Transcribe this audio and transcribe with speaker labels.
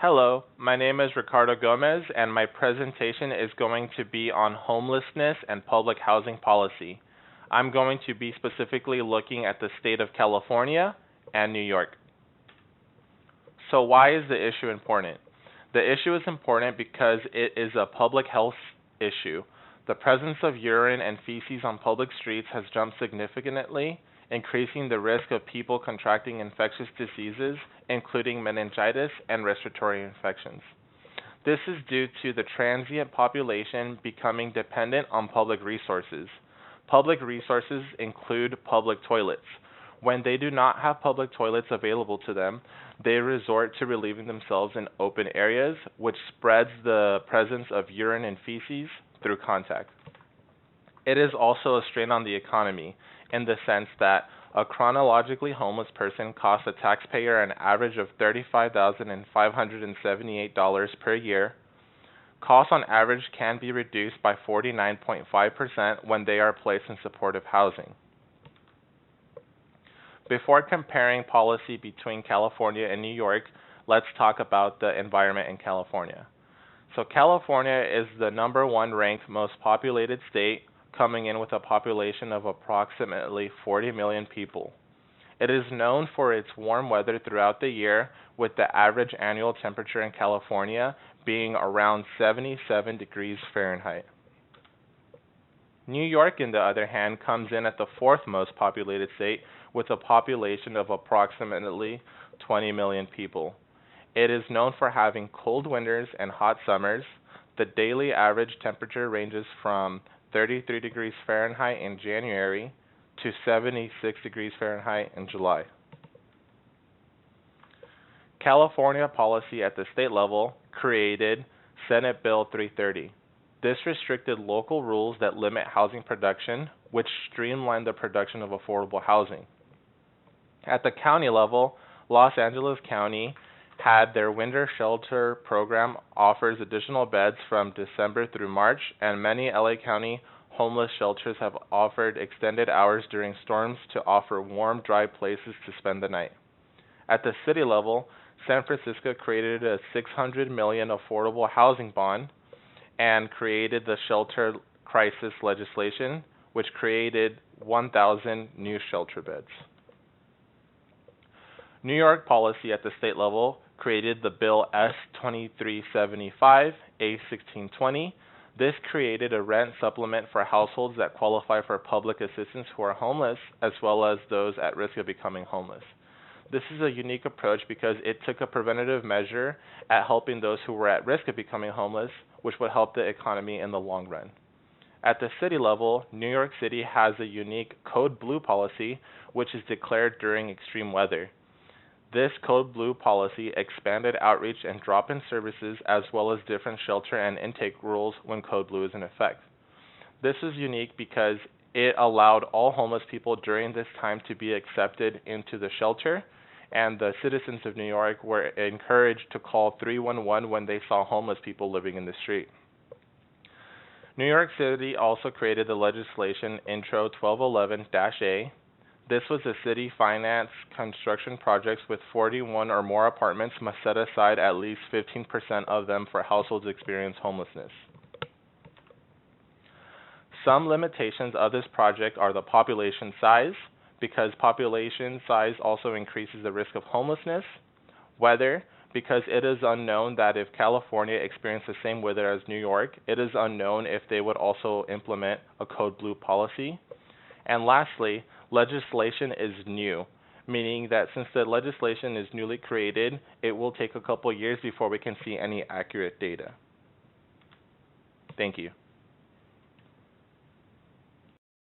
Speaker 1: Hello, my name is Ricardo Gomez, and my presentation is going to be on homelessness and public housing policy. I'm going to be specifically looking at the state of California and New York. So why is the issue important? The issue is important because it is a public health issue. The presence of urine and feces on public streets has jumped significantly, increasing the risk of people contracting infectious diseases, including meningitis and respiratory infections. This is due to the transient population becoming dependent on public resources. Public resources include public toilets. When they do not have public toilets available to them, they resort to relieving themselves in open areas, which spreads the presence of urine and feces through contact. It is also a strain on the economy in the sense that a chronologically homeless person costs the taxpayer an average of $35,578 per year. Costs on average can be reduced by 49.5% when they are placed in supportive housing. Before comparing policy between California and New York, let's talk about the environment in California. So California is the number one ranked most populated state, coming in with a population of approximately 40 million people. It is known for its warm weather throughout the year, with the average annual temperature in California being around 77 degrees Fahrenheit. New York, on the other hand, comes in at the fourth most populated state with a population of approximately 20 million people. It is known for having cold winters and hot summers. The daily average temperature ranges from 33 degrees Fahrenheit in January to 76 degrees Fahrenheit in July. California policy at the state level created Senate Bill 330. This restricted local rules that limit housing production, which streamlined the production of affordable housing. At the county level, Los Angeles County had their winter shelter program offers additional beds from December through March, and many LA County homeless shelters have offered extended hours during storms to offer warm, dry places to spend the night. At the city level, San Francisco created a $600 million affordable housing bond and created the shelter crisis legislation, which created 1,000 new shelter beds. New York policy at the state level created the Bill S-2375, A-1620. This created a rent supplement for households that qualify for public assistance who are homeless, as well as those at risk of becoming homeless. This is a unique approach because it took a preventative measure at helping those who were at risk of becoming homeless, which would help the economy in the long run. At the city level, New York City has a unique Code Blue policy, which is declared during extreme weather. This Code Blue policy expanded outreach and drop-in services as well as different shelter and intake rules when Code Blue is in effect. This is unique because it allowed all homeless people during this time to be accepted into the shelter, and the citizens of New York were encouraged to call 311 when they saw homeless people living in the street. New York City also created the legislation Intro 1211-A. This was a city finance construction projects with 41 or more apartments must set aside at least 15% of them for households experiencing homelessness. Some limitations of this project are the population size, because population size also increases the risk of homelessness. Weather, because it is unknown that if California experienced the same weather as New York, it is unknown if they would also implement a Code Blue policy. And lastly, legislation is new, meaning that since the legislation is newly created, it will take a couple years before we can see any accurate data. Thank you.